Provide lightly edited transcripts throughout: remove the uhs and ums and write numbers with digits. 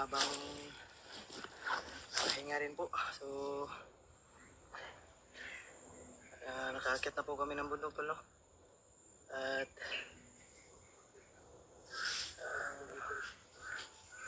habang pahinga rin po. So, nakaakyat na po kami ng bundok tol, no? At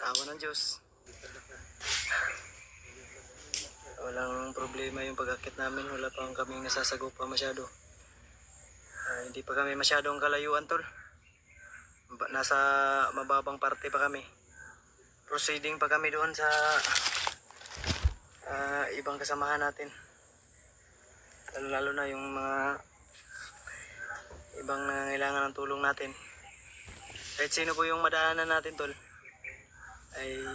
sa awa ng Diyos, walang problema yung pag-akyat namin. Wala pang kaming nasasagupa masyado. Hindi pa kami masyadong kalayuan tol. Nasa mababang parte pa kami. Proceeding pa kami doon sa ibang kasamahan natin. Lalo na yung mga ibang nangangailangan ng tulong natin. Kahit sino po yung madaanan natin tol, ay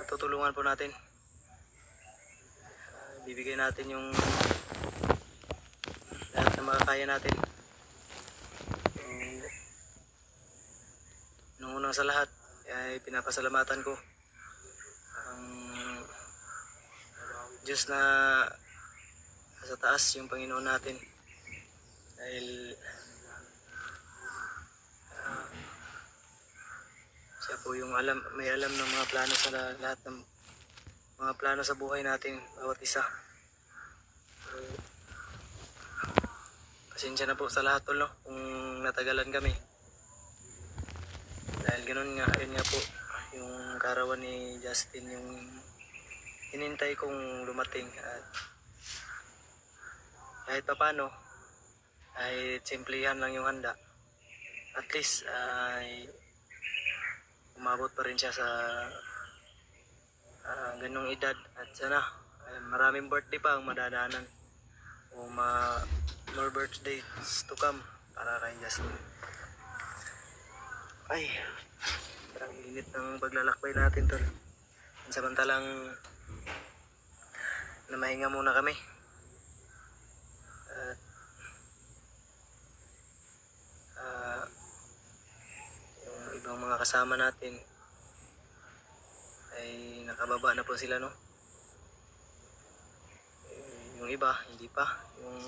tutulungan po natin. Bibigay natin yung lahat na makakaya natin. Nung unang sa lahat ay pinapasalamatan ko ang Diyos na sa taas, yung Panginoon natin, dahil siya po yung may alam ng mga plano sa lahat ng mga plano sa buhay natin, bawat isa. Pasensya na po sa lahat tol, no? Kung natagalan kami, dahil ganun nga, ayun nga po yung karawan ni Justin yung hinintay kong lumating. At kahit pa paano ay simplihan lang yung handa, at least ay umabot pa rin siya sa ganung edad. At sana maraming birthday pa ang madadaanan o more birthdays to come para kay Justin. Ay, parang init ng paglalakbay natin tol. Samantalang namahinga muna kami. At yung ibang mga kasama natin ay nakababa na po sila, no? Yung iba hindi pa. Yung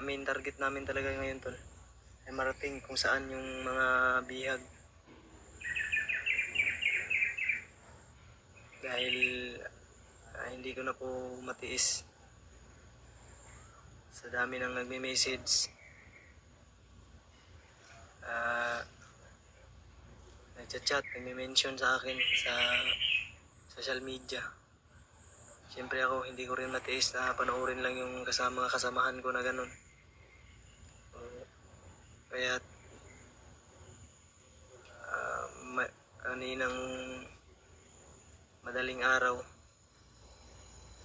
main target namin talaga ngayon tol ay marating kung saan yung mga bihag, dahil hindi ko na po matiis sa dami ng nagme-message, nagchat-chat, nagme-mention sa akin sa social media. Siyempre ako hindi ko rin matiis na panoorin lang yung kasamahan ko na ganun. Kaya kaninang madaling araw,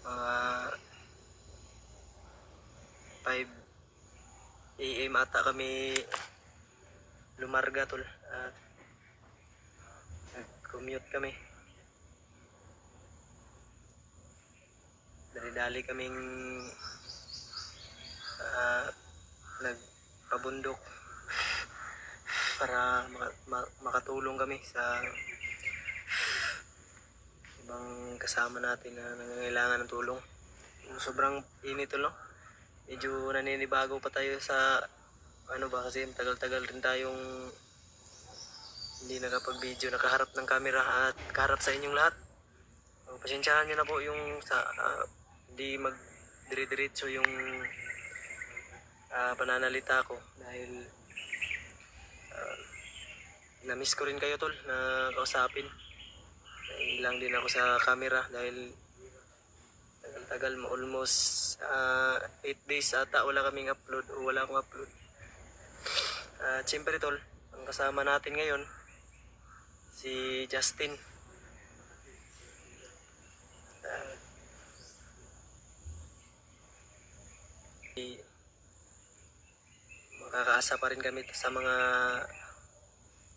mga 5 AM ata kami lumarga tol, at nag-commute kami. Dali-dali kaming nagpabundok para makatulong kami sa ibang kasama natin na nangangailangan ng tulong. Sobrang init tol, no? Medyo naninibago pa tayo sa kasi tagal-tagal rin tayong hindi nakapag-video, nakaharap ng camera at kaharap sa inyong lahat. Pasensyahan nyo na po yung sa hindi dire-diretso yung pananalita ko, dahil na-miss ko rin kayo tol na kausapin. Ilang din ako sa camera dahil tagal almost 8 days ata wala akong upload. Siyempre tol, ang kasama natin ngayon si Justin. Makakaasa pa rin kami sa mga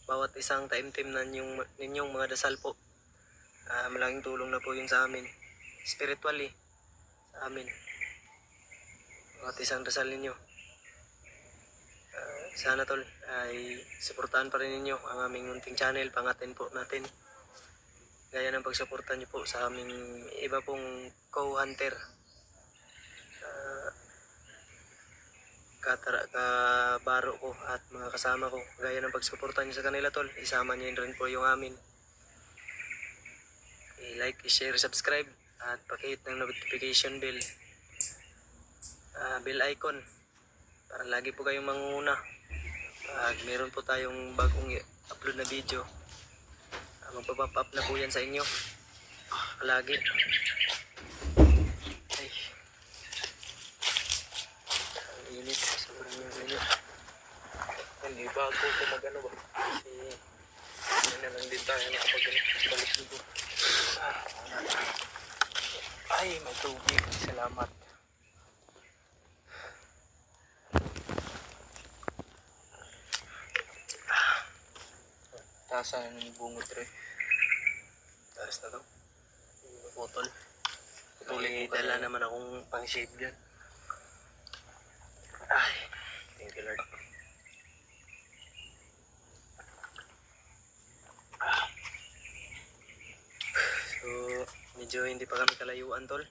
bawat isang taimtim na ninyong mga dasal po. Malaking tulong na po yun sa amin spiritually, sa amin. Bawat isang dasal ninyo, sana tol ay suportahan pa rin ninyo ang aming munting channel. Pangatin po natin gaya ng pagsuporta nyo po sa aming iba pong co-hunter. kabaro ko at mga kasama ko. Gaya ng pagsuporta niyo sa kanila tol, isama niyo rin po yung amin. I-like, i-share, subscribe at pakihit ng notification bell. Bell icon para lagi po kayong manguna. Pag meron po tayong bagong upload na video, magpa-pop up na po yan sa inyo. Palagi. Ay. Ang init. Sobrang init. Hindi bago ko mag-ano ba? Kasi hindi na lang din tayo nakapag-ano. Balik dito. Ay, may tubig. Salamat. Tasa na ng bungot rin. Taas na to. Putol. May dala naman akong pang-shave dyan. Ay, thank you Lord. So, medyo hindi pa kami kalayuan tol.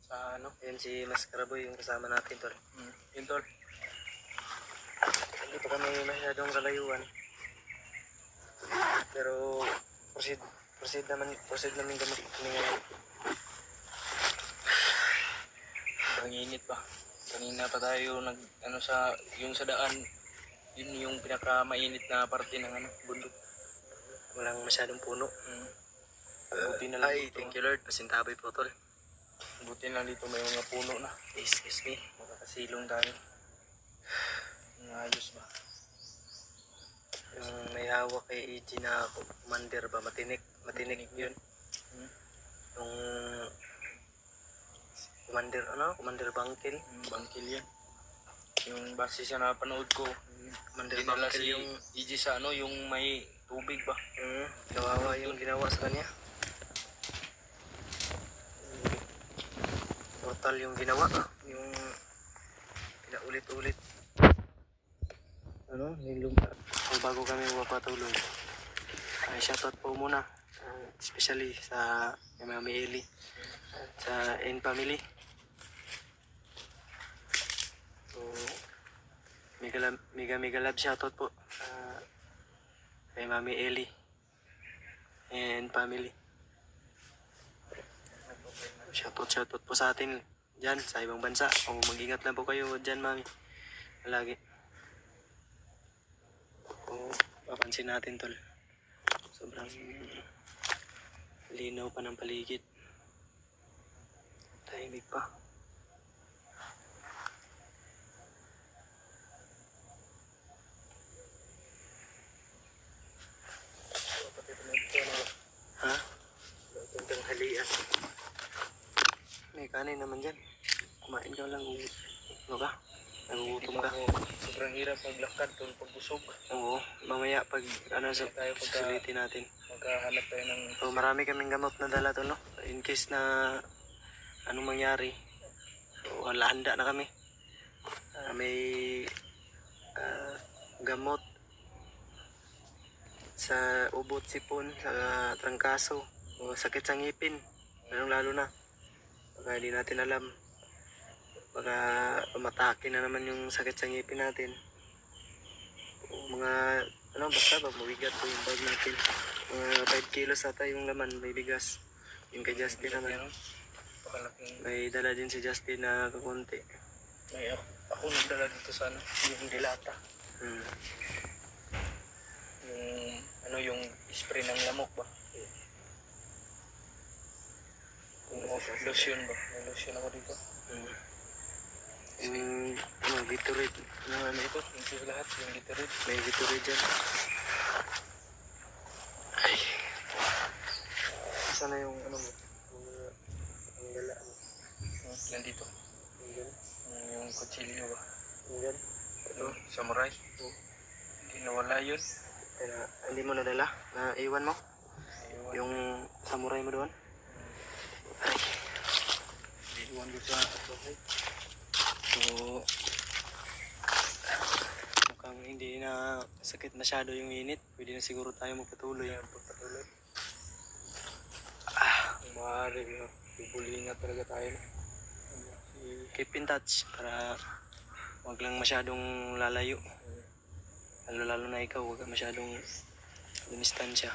Sa ano? Ayan si Mascaraboy yung kasama natin tol. Yun tol. Hindi pa kami masyadong kalayuan. Pero proceed namin gamot kami ngayon. Ang init pa. Kanina pa tayo nag ano sa yung sa daan. Yun yung pinaka mainit na parte ng ano, bundok. Walang masyadong puno. Buti na lang Ay, dito. thank you Lord. Pasintabi po tol. Buti na lang dito may mga puno na. Excuse me. Makakasilong tayo. Ang ayos ba? Yung may hawak kay EG na commander ba? Matinik yun. Yung commander Commander Bangkil. Bangkil yan. Yung base sa napanood ko, Commander dinala Bangkil si yung EG sa ano, yung may tubig ba? kawawa yung ginawa sa kanya. Total yung ginawa. Yung pinaulit-ulit. Nilumpa. So, bago kami mapatuloy, shoutout po muna. Especially sa Mami Eli at sa N family. So, mega love shoutout po kay Mami Eli and family. Shoutout po sa atin dyan sa ibang bansa. O mag-ingat lang po kayo dyan mami. Lagi. O papansin natin tol. Sobrang linaw pa ng paligid. Tahimik pa. Ha? Tentang halian. May kanin naman dyan. Kumain ka lang. Ano ka? Nagugutom ka. Sobrang hirap maglakad tol pag busog. Oo. Mamaya pag Tayo susulitin natin. maghahanap tayo ng So marami kaming gamot na dala to no. In case na anong mangyari. So handa na kami. May gamot sa ubot sipon, sa trangkaso, o sakit sa ngipin. Lalo na. Baka hindi natin alam. Baka pamatake na naman yung sakit sa ngipin natin. O mga basta ba mabigat po yung bag natin. Mga 5 kilos ata yung laman, may bigas. Yung kay Justin naman. pakalaking. May dala din si Justin na kakunti. May ako nagdala dito sa ano, yung dilata. Yung spray ng lamok ba? Yung lotion ba? May lotion ako dito. Yung Gatorade. Ano ito? Yung lahat, yung Gatorade. May Gatorade dyan. Ay. Sana yung mo? Ang dala mo. Nandito. Yung kutsilyo ba? Yan. Ito, samurai. Hindi nawala yun. Kaya hindi mo nadala? Naiwan mo? Yung samurai mo doon? Ay. Iwan ko sa bahay. So, mukhang hindi na sakit masyado yung init. Pwede na siguro tayo magpatuloy. Pagpatuloy. Maaari, bubuli na talaga tayo. Keep in touch para Huwag lang masyadong lalayo. Lalo na ikaw, huwag ka masyadong dumistansya.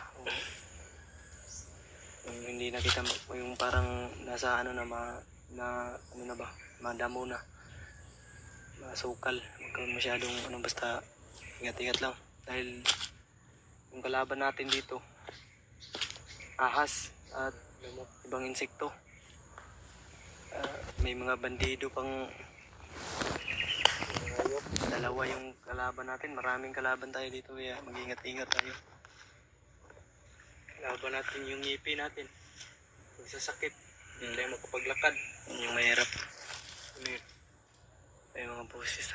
Yung hindi na kita, yung parang nasa ano na, ano na ba, madamo na, masukal. Huwag ka masyadong, basta ingat-ingat lang. Dahil yung kalaban natin dito, ahas at ibang insekto. May mga bandido pang dalawa yung kalaban natin. Maraming kalaban tayo dito, kaya mag-ingat-ingat tayo. Laban natin yung ngipin natin. Magsasakit. Hindi tayo makapaglakad. Yun yung mahirap. Ano yun? May mga boses